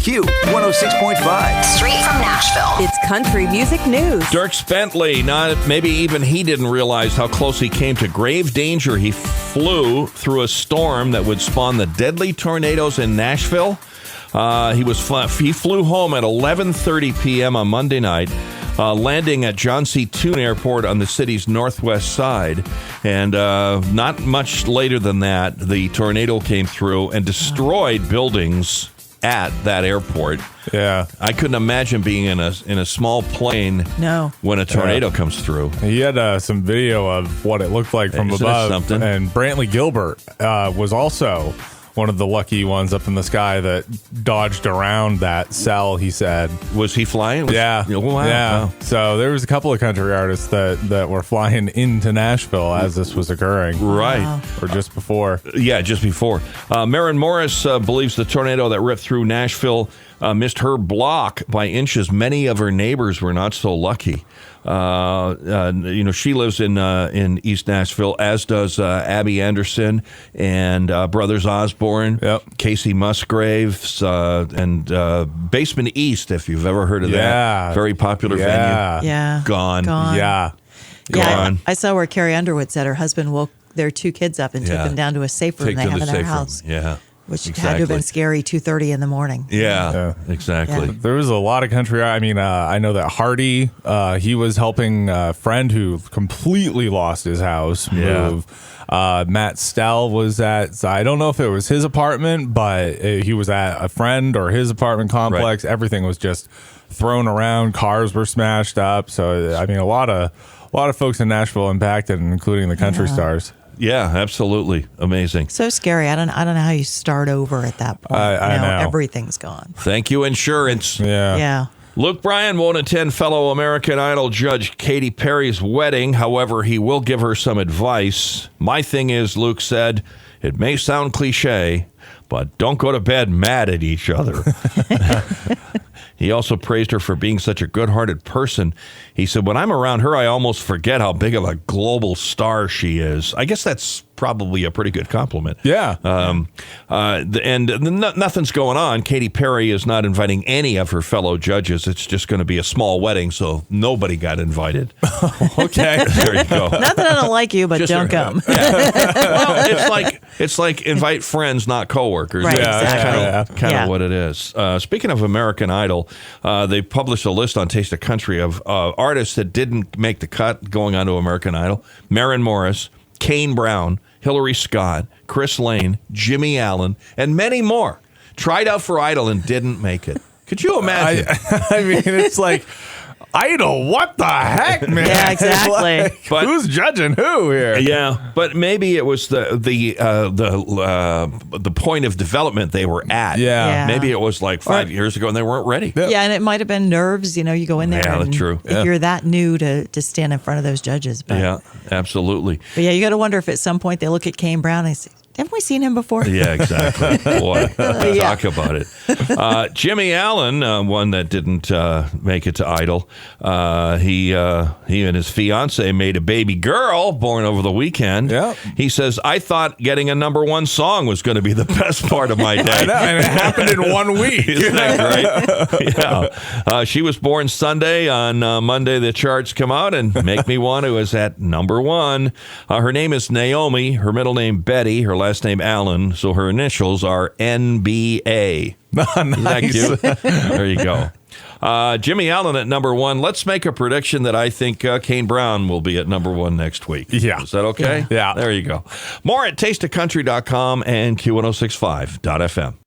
Q106.5. Straight from Nashville. It's country music news. Dierks Bentley, maybe even he didn't realize how close he came to grave danger. He flew through a storm that would spawn the deadly tornadoes in Nashville. He flew home at 11:30 p.m. on Monday night, landing at John C. Toon Airport on the city's northwest side. And not much later than that, the tornado came through and destroyed buildings at that airport. Yeah, I couldn't imagine being in a small plane. No. When a tornado comes through. He had some video of what it looked like from Isn't that above. something? And Brantley Gilbert was also one of the lucky ones up in the sky that dodged around that cell, he said. Was he flying? Yeah. Wow. Yeah. Wow. So there was a couple of country artists that were flying into Nashville as this was occurring. Right. Wow. Or just before. Yeah, just before. Maren Morris believes the tornado that ripped through Nashville missed her block by inches. Many of her neighbors were not so lucky. She lives in East Nashville, as does Abby Anderson and brothers Osborne, Casey Musgraves, and Basement East, if you've ever heard of that. Very popular venue. Yeah. Gone. Yeah. Gone. I saw where Carrie Underwood said her husband woke their two kids up and took them down to a safe room they have in their house. Yeah. Which had to have been scary, 2:30 in the morning. Yeah, exactly. Yeah. There was a lot of country. I mean, I know that Hardy, he was helping a friend who completely lost his house move. Matt Stell was at, I don't know if it was his apartment, but he was at a friend or his apartment complex. Right. Everything was just thrown around. Cars were smashed up. So, I mean, a lot of folks in Nashville impacted, including the country stars. Yeah, absolutely. Amazing. So scary. I don't know how you start over at that point. I know. Everything's gone. Thank you, insurance. Yeah. Luke Bryan won't attend fellow American Idol judge Katy Perry's wedding. However, he will give her some advice. My thing is, Luke said, it may sound cliche, but don't go to bed mad at each other. He also praised her for being such a good-hearted person. He said, when I'm around her, I almost forget how big of a global star she is. I guess that's probably a pretty good compliment. Yeah. Nothing's going on. Katy Perry is not inviting any of her fellow judges. It's just going to be a small wedding, so nobody got invited. Okay. There you go. Not that I don't like you, but just don't come. Yeah. Well, it's like invite friends, not coworkers. Right, That's exactly. kind of what it is. Speaking of American Idol, they published a list on Taste of Country of artists that didn't make the cut going on to American Idol. Maren Morris, Kane Brown, Hillary Scott, Chris Lane, Jimmy Allen, and many more tried out for Idol and didn't make it. Could you imagine? I mean, it's like, Idol, what the heck, man? Yeah, exactly. But who's judging who here? Yeah, but maybe it was the point of development they were at. Yeah. Maybe it was like 5 years ago and they weren't ready. Yeah, and it might have been nerves. You go in there. Yeah, and that's true. If you're that new to stand in front of those judges. But, Yeah, absolutely. But yeah, you got to wonder if at some point they look at Kane Brown and they say, haven't we seen him before? Yeah, exactly. Boy, talk about it. Jimmy Allen, one that didn't make it to Idol, he and his fiance made a baby girl born over the weekend. Yeah. He says, I thought getting a #1 song was going to be the best part of my day. I know, and it happened in 1 week. Isn't that great? Yeah. She was born Sunday. On Monday, the charts come out, and Make Me Want To is at #1. Her name is Naomi. Her middle name, Betty. Her last name, Allen. So her initials are NBA. Nice. Isn't that cute? There you go. Jimmy Allen at #1. Let's make a prediction that I think Kane Brown will be at #1 next week. Yeah. Is that okay? Yeah. There you go. More at tasteofcountry.com and Q106.5.fm.